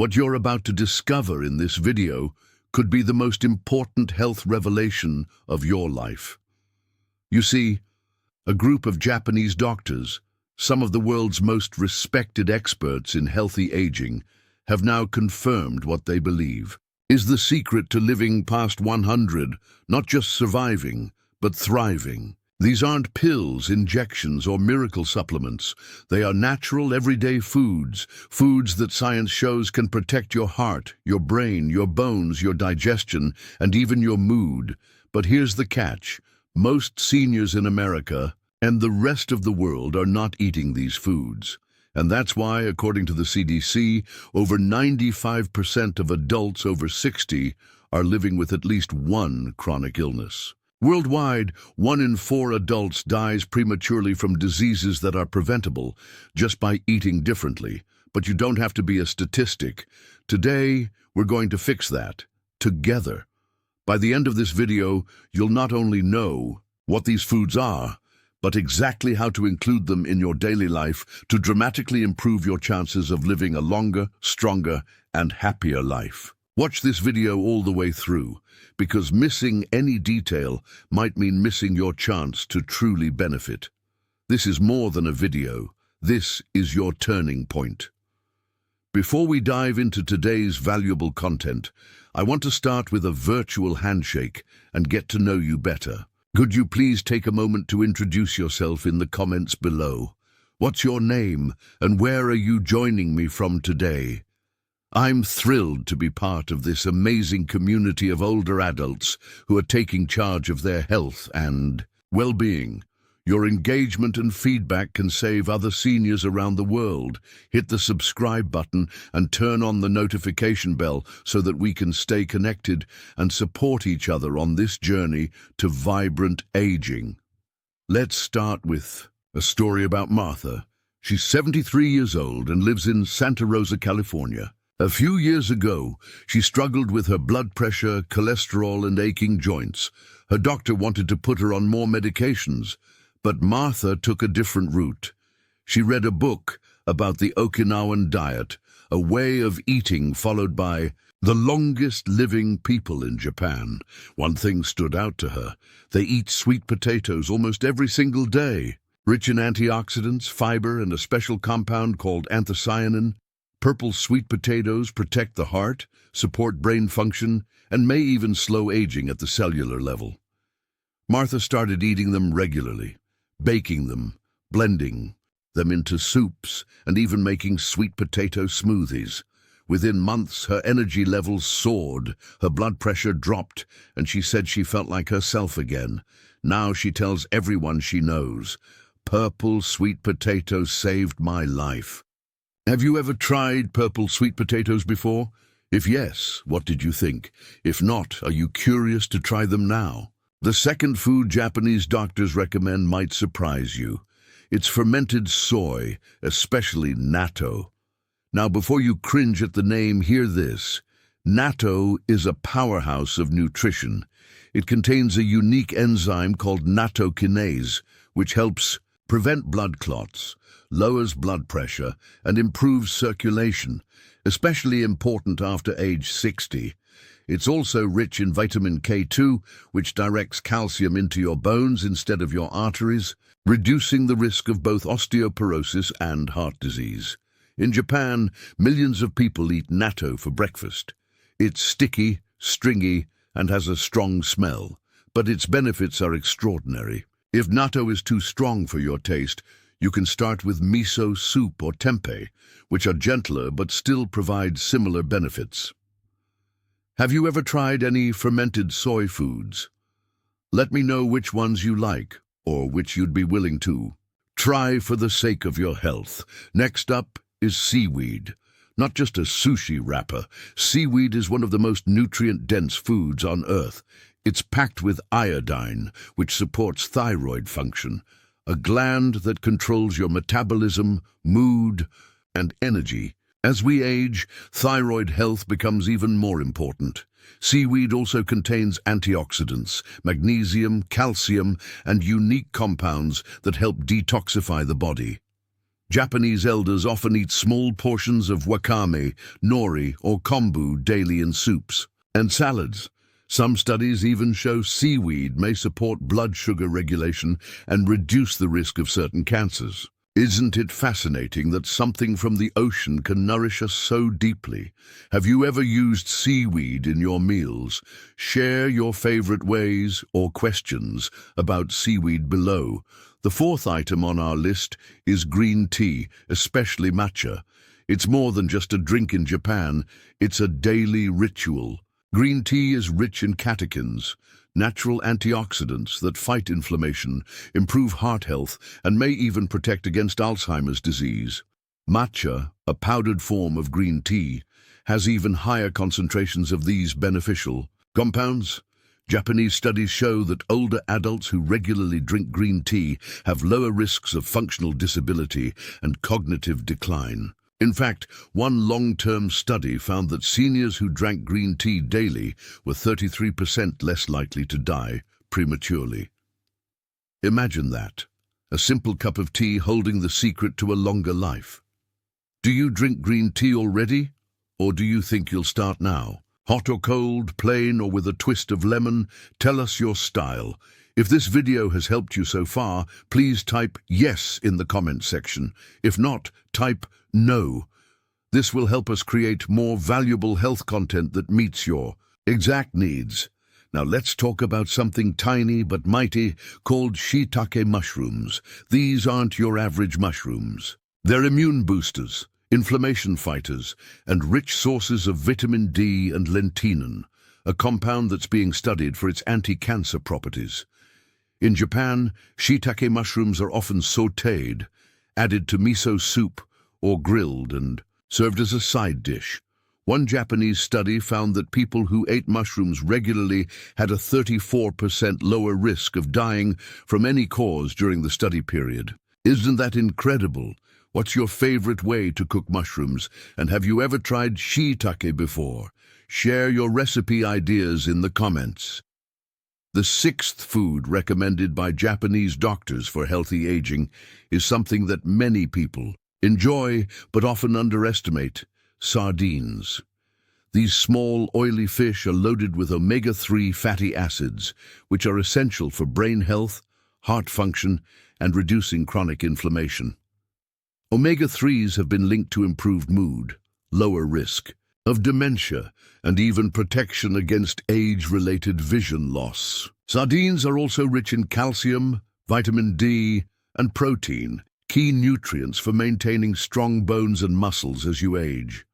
What you're about to discover in this video could be the most important health revelation of your life. You see, a group of Japanese doctors, some of the world's most respected experts in healthy aging, have now confirmed what they believe is the secret to living past 100, not just surviving, but thriving. These aren't pills, injections, or miracle supplements. They are natural, everyday foods, foods that science shows can protect your heart, your brain, your bones, your digestion, and even your mood. But here's the catch. Most seniors in America and the rest of the world are not eating these foods. And that's why, according to the CDC, over 95% of adults over 60 are living with at least one chronic illness. Worldwide, 1 in 4 adults dies prematurely from diseases that are preventable just by eating differently. But you don't have to be a statistic. Today, we're going to fix that, together. By the end of this video, you'll not only know what these foods are, but exactly how to include them in your daily life to dramatically improve your chances of living a longer, stronger, and happier life. Watch this video all the way through, because missing any detail might mean missing your chance to truly benefit. This is more than a video. This is your turning point. Before we dive into today's valuable content, I want to start with a virtual handshake and get to know you better. Could you please take a moment to introduce yourself in the comments below? What's your name, and where are you joining me from today? I'm thrilled to be part of this amazing community of older adults who are taking charge of their health and well-being. Your engagement and feedback can save other seniors around the world. Hit the subscribe button and turn on the notification bell so that we can stay connected and support each other on this journey to vibrant aging. Let's start with a story about Martha. She's 73 years old and lives in Santa Rosa, California. A few years ago, she struggled with her blood pressure, cholesterol, and aching joints. Her doctor wanted to put her on more medications, but Martha took a different route. She read a book about the Okinawan diet, a way of eating followed by the longest living people in Japan. One thing stood out to her. They eat sweet potatoes almost every single day. Rich in antioxidants, fiber, and a special compound called anthocyanin, purple sweet potatoes protect the heart, support brain function, and may even slow aging at the cellular level. Martha started eating them regularly, baking them, blending them into soups, and even making sweet potato smoothies. Within months, her energy levels soared, her blood pressure dropped, and she said she felt like herself again. Now she tells everyone she knows, "Purple sweet potatoes saved my life." Have you ever tried purple sweet potatoes before? If yes, what did you think? If not, are you curious to try them now? The second food Japanese doctors recommend might surprise you. It's fermented soy, especially natto. Now, before you cringe at the name, hear this. Natto is a powerhouse of nutrition. It contains a unique enzyme called nattokinase, which helps prevent blood clots, lowers blood pressure, and improves circulation, especially important after age 60. It's also rich in vitamin K2, which directs calcium into your bones instead of your arteries, reducing the risk of both osteoporosis and heart disease. In Japan, millions of people eat natto for breakfast. It's sticky, stringy, and has a strong smell, but its benefits are extraordinary. If natto is too strong for your taste, you can start with miso soup or tempeh, which are gentler but still provide similar benefits. Have you ever tried any fermented soy foods? Let me know which ones you like, or which you'd be willing to try for the sake of your health. Next up is seaweed. Not just a sushi wrapper, seaweed is one of the most nutrient-dense foods on Earth. It's packed with iodine, which supports thyroid function, a gland that controls your metabolism, mood, and energy. As we age, thyroid health becomes even more important. Seaweed also contains antioxidants, magnesium, calcium, and unique compounds that help detoxify the body. Japanese elders often eat small portions of wakame, nori, or kombu daily in soups and salads. Some studies even show seaweed may support blood sugar regulation and reduce the risk of certain cancers. Isn't it fascinating that something from the ocean can nourish us so deeply? Have you ever used seaweed in your meals? Share your favorite ways or questions about seaweed below. The fourth item on our list is green tea, especially matcha. It's more than just a drink in Japan, it's a daily ritual. Green tea is rich in catechins, natural antioxidants that fight inflammation, improve heart health, and may even protect against Alzheimer's disease. Matcha, a powdered form of green tea, has even higher concentrations of these beneficial compounds. Japanese studies show that older adults who regularly drink green tea have lower risks of functional disability and cognitive decline. In fact, one long-term study found that seniors who drank green tea daily were 33% less likely to die prematurely. Imagine that, a simple cup of tea holding the secret to a longer life. Do you drink green tea already, or do you think you'll start now? Hot or cold, plain or with a twist of lemon? Tell us your style. If this video has helped you so far, please type yes in the comment section. If not, type no. This will help us create more valuable health content that meets your exact needs. Now let's talk about something tiny but mighty called shiitake mushrooms. These aren't your average mushrooms. They're immune boosters, inflammation fighters, and rich sources of vitamin D and lentinan, a compound that's being studied for its anti-cancer properties. In Japan, shiitake mushrooms are often sautéed, added to miso soup, or grilled and served as a side dish. One Japanese study found that people who ate mushrooms regularly had a 34% lower risk of dying from any cause during the study period. Isn't that incredible? What's your favorite way to cook mushrooms, and have you ever tried shiitake before? Share your recipe ideas in the comments. The sixth food recommended by Japanese doctors for healthy aging is something that many people enjoy but often underestimate: sardines. These small, oily fish are loaded with omega-3 fatty acids, which are essential for brain health, heart function, and reducing chronic inflammation. Omega-3s have been linked to improved mood, lower risk of dementia, and even protection against age-related vision loss. Sardines are also rich in calcium, vitamin D, and protein, key nutrients for maintaining strong bones and muscles as you age.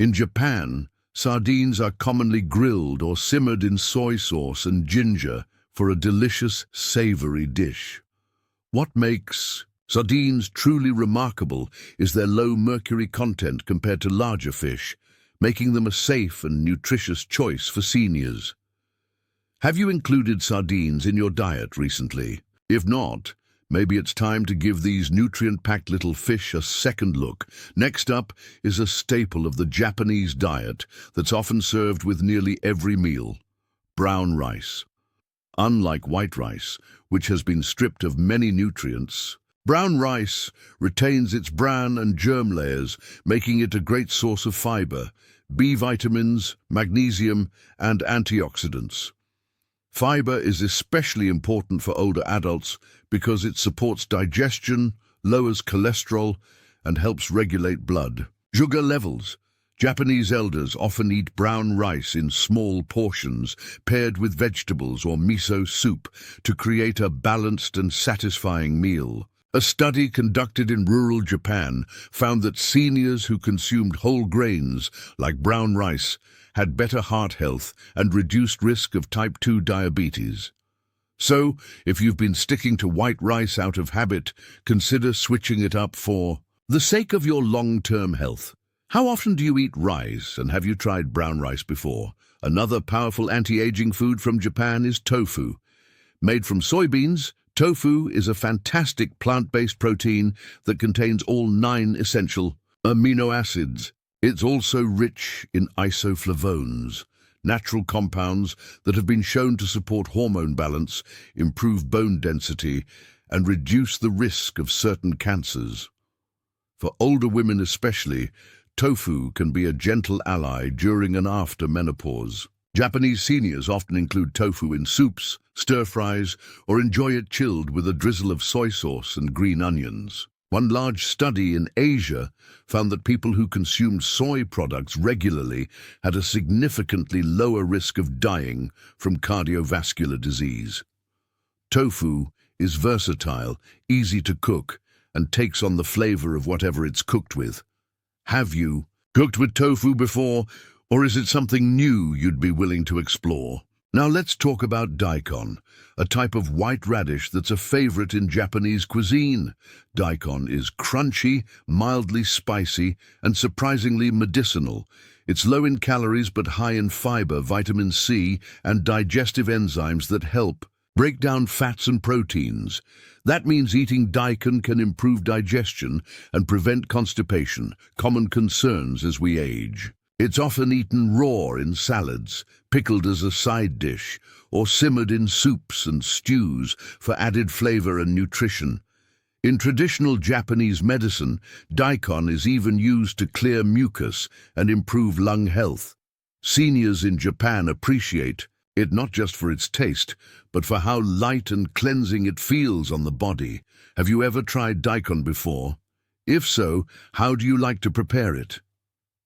In Japan, sardines are commonly grilled or simmered in soy sauce and ginger for a delicious, savory dish. What makes sardines truly remarkable is their low mercury content compared to larger fish, making them a safe and nutritious choice for seniors. Have you included sardines in your diet recently? If not, maybe it's time to give these nutrient-packed little fish a second look. Next up is a staple of the Japanese diet that's often served with nearly every meal: brown rice. Unlike white rice, which has been stripped of many nutrients, brown rice retains its bran and germ layers, making it a great source of fiber, B vitamins, magnesium, and antioxidants. Fiber is especially important for older adults because it supports digestion, lowers cholesterol, and helps regulate blood sugar levels. Japanese elders often eat brown rice in small portions, paired with vegetables or miso soup, to create a balanced and satisfying meal. A study conducted in rural Japan found that seniors who consumed whole grains, like brown rice, had better heart health and reduced risk of type 2 diabetes. So, if you've been sticking to white rice out of habit, consider switching it up for the sake of your long-term health. How often do you eat rice, and have you tried brown rice before? Another powerful anti-aging food from Japan is tofu. Made from soybeans, tofu is a fantastic plant-based protein that contains all 9 essential amino acids. It's also rich in isoflavones, natural compounds that have been shown to support hormone balance, improve bone density, and reduce the risk of certain cancers. For older women especially, tofu can be a gentle ally during and after menopause. Japanese seniors often include tofu in soups, stir-fries, or enjoy it chilled with a drizzle of soy sauce and green onions. One large study in Asia found that people who consumed soy products regularly had a significantly lower risk of dying from cardiovascular disease. Tofu is versatile, easy to cook, and takes on the flavor of whatever it's cooked with. Have you cooked with tofu before, or is it something new you'd be willing to explore? Now let's talk about daikon, a type of white radish that's a favorite in Japanese cuisine. Daikon is crunchy, mildly spicy, and surprisingly medicinal. It's low in calories but high in fiber, vitamin C, and digestive enzymes that help break down fats and proteins. That means eating daikon can improve digestion and prevent constipation, common concerns as we age. It's often eaten raw in salads, pickled as a side dish, or simmered in soups and stews for added flavor and nutrition. In traditional Japanese medicine, daikon is even used to clear mucus and improve lung health. Seniors in Japan appreciate it not just for its taste, but for how light and cleansing it feels on the body. Have you ever tried daikon before? If so, how do you like to prepare it?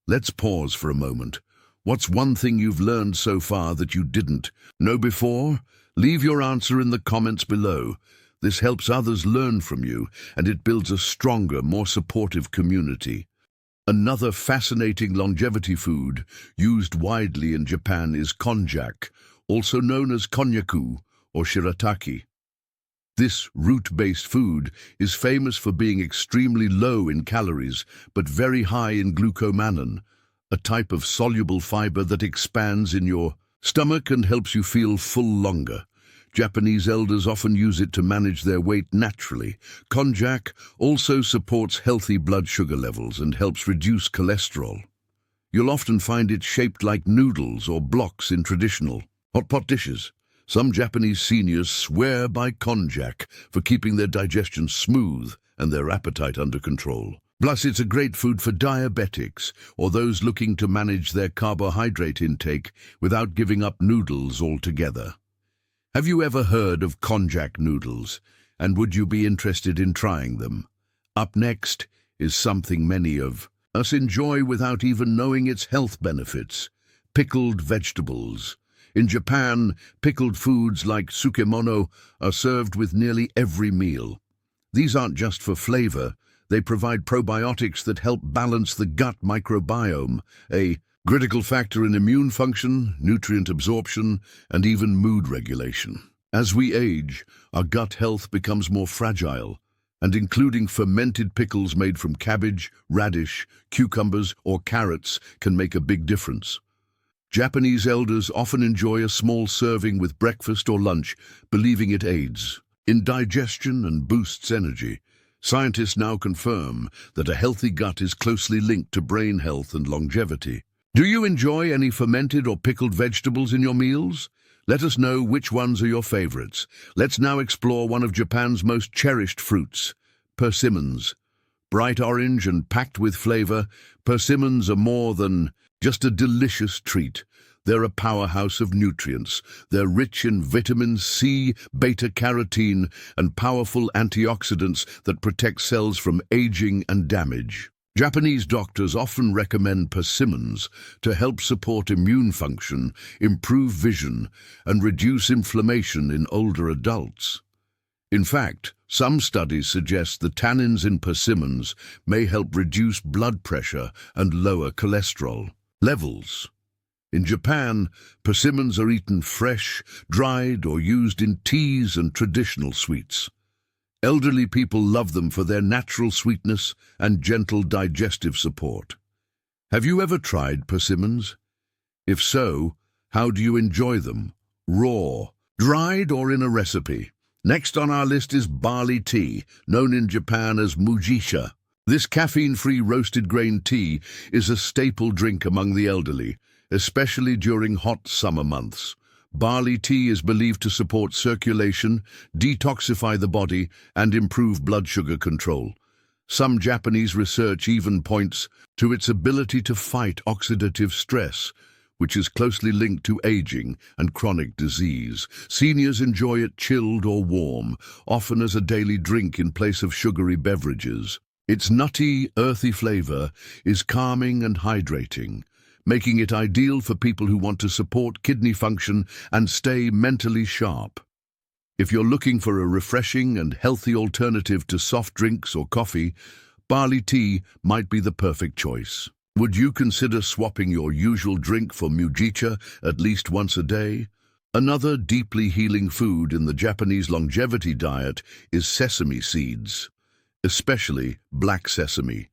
Let's pause for a moment. What's one thing you've learned so far that you didn't know before? Leave your answer in the comments below. This helps others learn from you, and it builds a stronger, more supportive community. Another fascinating longevity food used widely in Japan is konjac, also known as konnyaku or shirataki. This root-based food is famous for being extremely low in calories, but very high in glucomannan, a type of soluble fiber that expands in your stomach and helps you feel full longer. Japanese elders often use it to manage their weight naturally. Konjac also supports healthy blood sugar levels and helps reduce cholesterol. You'll often find it shaped like noodles or blocks in traditional hot pot dishes. Some Japanese seniors swear by konjac for keeping their digestion smooth and their appetite under control. Plus, it's a great food for diabetics or those looking to manage their carbohydrate intake without giving up noodles altogether. Have you ever heard of konjac noodles, and would you be interested in trying them? Up next is something many of us enjoy without even knowing its health benefits: pickled vegetables. In Japan, pickled foods like tsukemono are served with nearly every meal. These aren't just for flavor, they provide probiotics that help balance the gut microbiome, a critical factor in immune function, nutrient absorption, and even mood regulation. As we age, our gut health becomes more fragile, and including fermented pickles made from cabbage, radish, cucumbers, or carrots can make a big difference. Japanese elders often enjoy a small serving with breakfast or lunch, believing it aids in digestion and boosts energy. Scientists now confirm that a healthy gut is closely linked to brain health and longevity. Do you enjoy any fermented or pickled vegetables in your meals? Let us know which ones are your favorites. Let's now explore one of Japan's most cherished fruits, persimmons. Bright orange and packed with flavor, persimmons are more than just a delicious treat. They're a powerhouse of nutrients. They're rich in vitamin C, beta-carotene, and powerful antioxidants that protect cells from aging and damage. Japanese doctors often recommend persimmons to help support immune function, improve vision, and reduce inflammation in older adults. In fact, some studies suggest the tannins in persimmons may help reduce blood pressure and lower cholesterol levels. In Japan, persimmons are eaten fresh, dried, or used in teas and traditional sweets. Elderly people love them for their natural sweetness and gentle digestive support. Have you ever tried persimmons? If so, how do you enjoy them? Raw, dried, or in a recipe? Next on our list is barley tea, known in Japan as mujisha. This caffeine-free roasted grain tea is a staple drink among the elderly, especially during hot summer months. Barley tea is believed to support circulation, detoxify the body, and improve blood sugar control. Some Japanese research even points to its ability to fight oxidative stress, which is closely linked to aging and chronic disease. Seniors enjoy it chilled or warm, often as a daily drink in place of sugary beverages. Its nutty, earthy flavor is calming and hydrating, making it ideal for people who want to support kidney function and stay mentally sharp. If you're looking for a refreshing and healthy alternative to soft drinks or coffee, barley tea might be the perfect choice. Would you consider swapping your usual drink for mujicha at least once a day? Another deeply healing food in the Japanese longevity diet is sesame seeds, especially black sesame.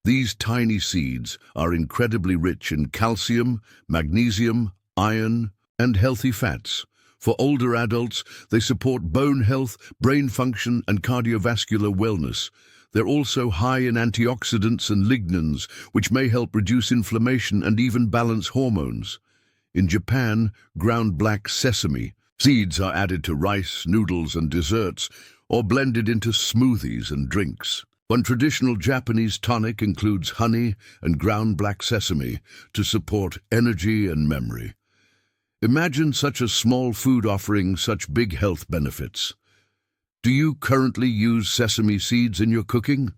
These tiny seeds are incredibly rich in calcium, magnesium, iron, and healthy fats. For older adults, they support bone health, brain function, and cardiovascular wellness. They're also high in antioxidants and lignans, which may help reduce inflammation and even balance hormones. In Japan, ground black sesame seeds are added to rice, noodles, and desserts, or blended into smoothies and drinks. One traditional Japanese tonic includes honey and ground black sesame to support energy and memory. Imagine such a small food offering such big health benefits. Do you currently use sesame seeds in your cooking?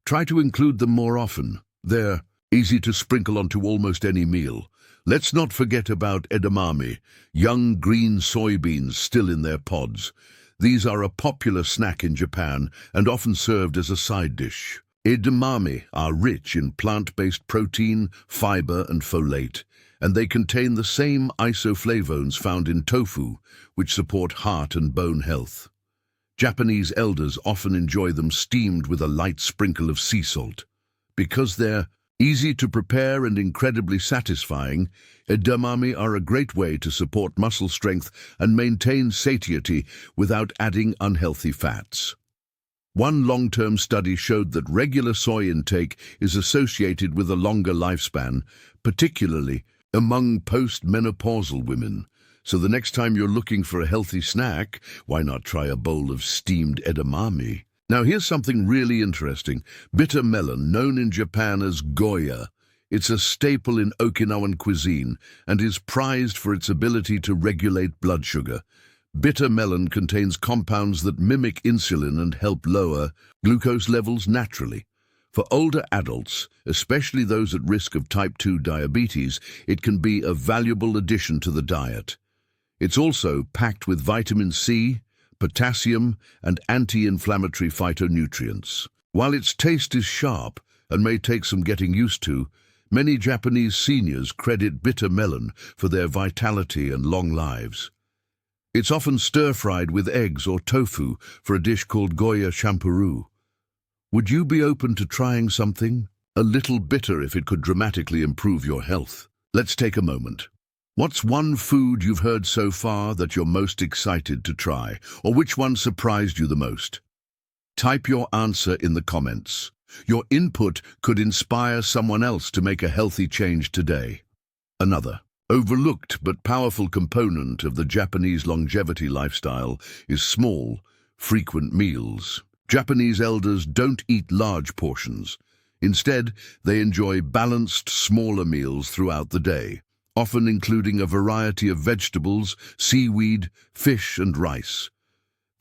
Try to include them more often. They're easy to sprinkle onto almost any meal. Let's not forget about edamame, young green soybeans still in their pods. These are a popular snack in Japan and often served as a side dish. Edamame are rich in plant-based protein, fiber, and folate, and they contain the same isoflavones found in tofu, which support heart and bone health. Japanese elders often enjoy them steamed with a light sprinkle of sea salt. Because they're easy to prepare and incredibly satisfying, edamame are a great way to support muscle strength and maintain satiety without adding unhealthy fats. One long-term study showed that regular soy intake is associated with a longer lifespan, particularly among post-menopausal women. So the next time you're looking for a healthy snack, why not try a bowl of steamed edamame? Now here's something really interesting. Bitter melon, known in Japan as Goya. It's a staple in Okinawan cuisine and is prized for its ability to regulate blood sugar. Bitter melon contains compounds that mimic insulin and help lower glucose levels naturally. For older adults, especially those at risk of type 2 diabetes, it can be a valuable addition to the diet. It's also packed with vitamin C, potassium, and anti-inflammatory phytonutrients. While its taste is sharp and may take some getting used to, many Japanese seniors credit bitter melon for their vitality and long lives. It's often stir-fried with eggs or tofu for a dish called Goya champuru. Would you be open to trying something a little bitter if it could dramatically improve your health? Let's take a moment. What's one food you've heard so far that you're most excited to try, or which one surprised you the most? Type your answer in the comments. Your input could inspire someone else to make a healthy change today. Another overlooked but powerful component of the Japanese longevity lifestyle is small, frequent meals. Japanese elders don't eat large portions. Instead, they enjoy balanced, smaller meals throughout the day, often including a variety of vegetables, seaweed, fish, and rice.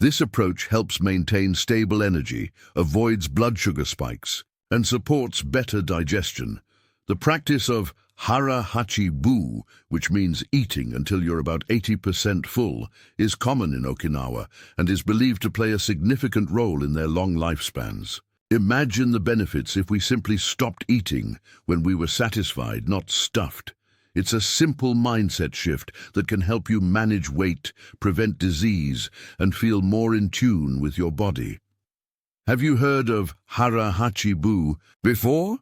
This approach helps maintain stable energy, avoids blood sugar spikes, and supports better digestion. The practice of hara hachi bu, which means eating until you're about 80% full, is common in Okinawa and is believed to play a significant role in their long lifespans. Imagine the benefits if we simply stopped eating when we were satisfied, not stuffed. It's a simple mindset shift that can help you manage weight, prevent disease, and feel more in tune with your body. Have you heard of hara hachi bu before?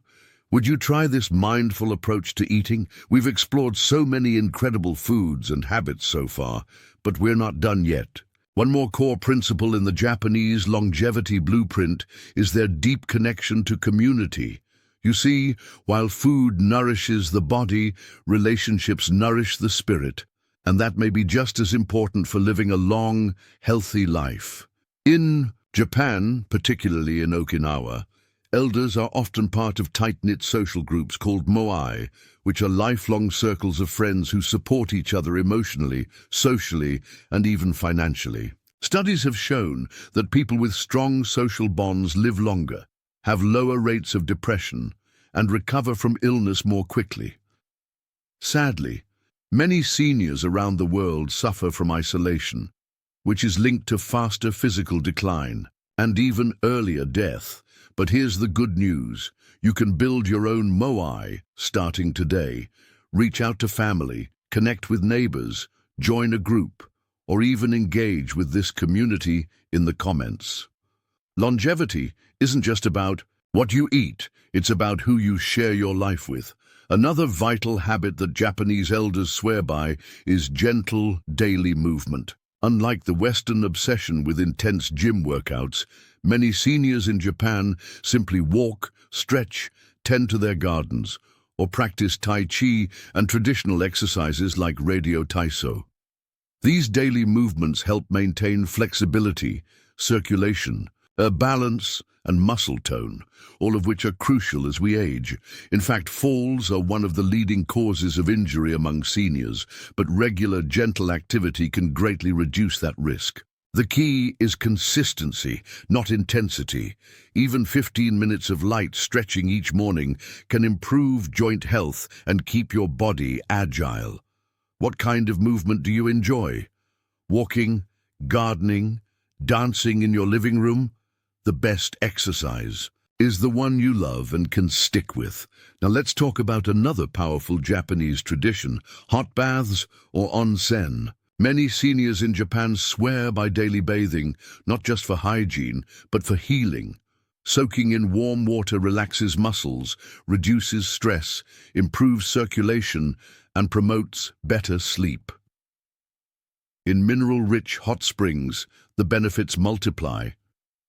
Would you try this mindful approach to eating? We've explored so many incredible foods and habits so far, but we're not done yet. One more core principle in the Japanese longevity blueprint is their deep connection to community. You see, while food nourishes the body, relationships nourish the spirit, and that may be just as important for living a long, healthy life. In Japan, particularly in Okinawa, elders are often part of tight-knit social groups called moai, which are lifelong circles of friends who support each other emotionally, socially, and even financially. Studies have shown that people with strong social bonds live longer, have lower rates of depression, and recover from illness more quickly. Sadly, many seniors around the world suffer from isolation, which is linked to faster physical decline and even earlier death. But here's the good news. You can build your own moai starting today. Reach out to family, connect with neighbors, join a group, or even engage with this community in the comments. Longevity isn't just about what you eat, it's about who you share your life with. Another vital habit that Japanese elders swear by is gentle daily movement. Unlike the Western obsession with intense gym workouts, many seniors in Japan simply walk, stretch, tend to their gardens, or practice Tai Chi and traditional exercises like Radio Taiso. These daily movements help maintain flexibility, circulation, balance, and muscle tone, all of which are crucial as we age. In fact, falls are one of the leading causes of injury among seniors, but regular, gentle activity can greatly reduce that risk. The key is consistency, not intensity. Even 15 minutes of light stretching each morning can improve joint health and keep your body agile. What kind of movement do you enjoy? Walking, gardening, dancing in your living room? The best exercise is the one you love and can stick with. Now let's talk about another powerful Japanese tradition, hot baths or onsen. Many seniors in Japan swear by daily bathing, not just for hygiene, but for healing. Soaking in warm water relaxes muscles, reduces stress, improves circulation, and promotes better sleep. In mineral-rich hot springs, the benefits multiply.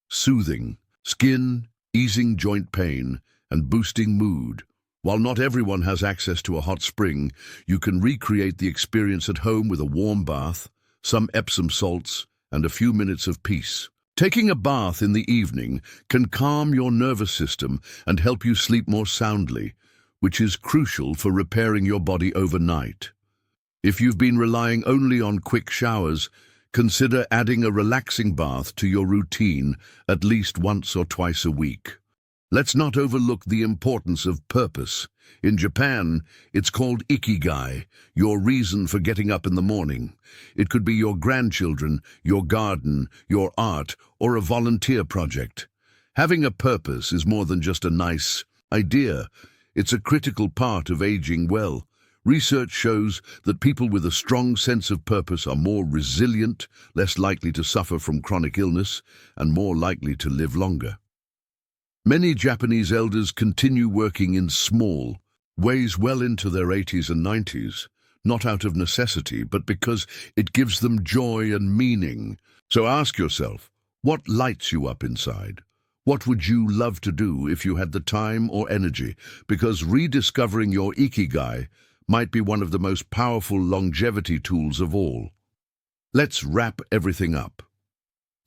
Soothing skin, easing joint pain, and boosting mood. While not everyone has access to a hot spring, you can recreate the experience at home with a warm bath, some Epsom salts, and a few minutes of peace. Taking a bath in the evening can calm your nervous system and help you sleep more soundly, which is crucial for repairing your body overnight. If you've been relying only on quick showers, consider adding a relaxing bath to your routine at least once or twice a week. Let's not overlook the importance of purpose. In Japan, it's called ikigai, your reason for getting up in the morning. It could be your grandchildren, your garden, your art, or a volunteer project. Having a purpose is more than just a nice idea. It's a critical part of aging well. Research shows that people with a strong sense of purpose are more resilient, less likely to suffer from chronic illness, and more likely to live longer. Many Japanese elders continue working in small ways well into their 80s and 90s, not out of necessity, but because it gives them joy and meaning. So ask yourself, what lights you up inside? What would you love to do if you had the time or energy? Because rediscovering your ikigai might be one of the most powerful longevity tools of all. Let's wrap everything up.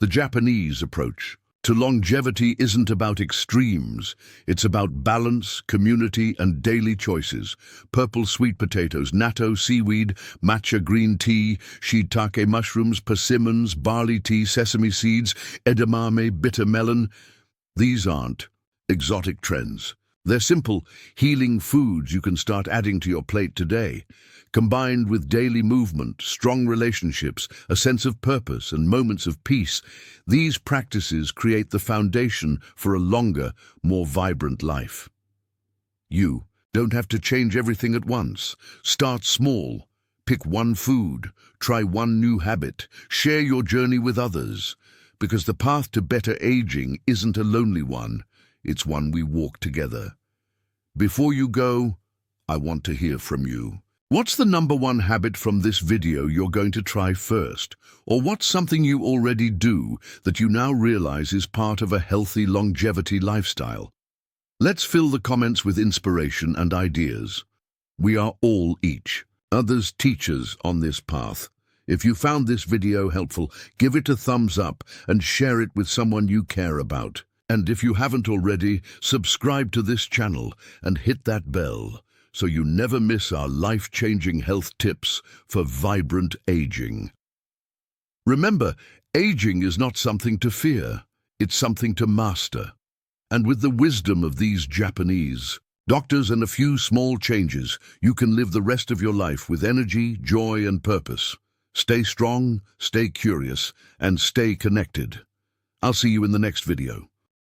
The Japanese approach to longevity isn't about extremes. It's about balance, community, and daily choices. Purple sweet potatoes, natto seaweed, matcha green tea, shiitake mushrooms, persimmons, barley tea, sesame seeds, edamame, bitter melon. These aren't exotic trends. They're simple, healing foods you can start adding to your plate today. Combined with daily movement, strong relationships, a sense of purpose, and moments of peace, these practices create the foundation for a longer, more vibrant life. You don't have to change everything at once. Start small. Pick one food. Try one new habit. Share your journey with others. Because the path to better aging isn't a lonely one. It's one we walk together. Before you go, I want to hear from you. What's the number one habit from this video you're going to try first? Or what's something you already do that you now realize is part of a healthy longevity lifestyle? Let's fill the comments with inspiration and ideas. We are all each other's teachers on this path. If you found this video helpful, give it a thumbs up and share it with someone you care about. And if you haven't already, subscribe to this channel and hit that bell so you never miss our life-changing health tips for vibrant aging. Remember, aging is not something to fear, it's something to master. And with the wisdom of these Japanese doctors and a few small changes, you can live the rest of your life with energy, joy, and purpose. Stay strong, stay curious, and stay connected. I'll see you in the next video.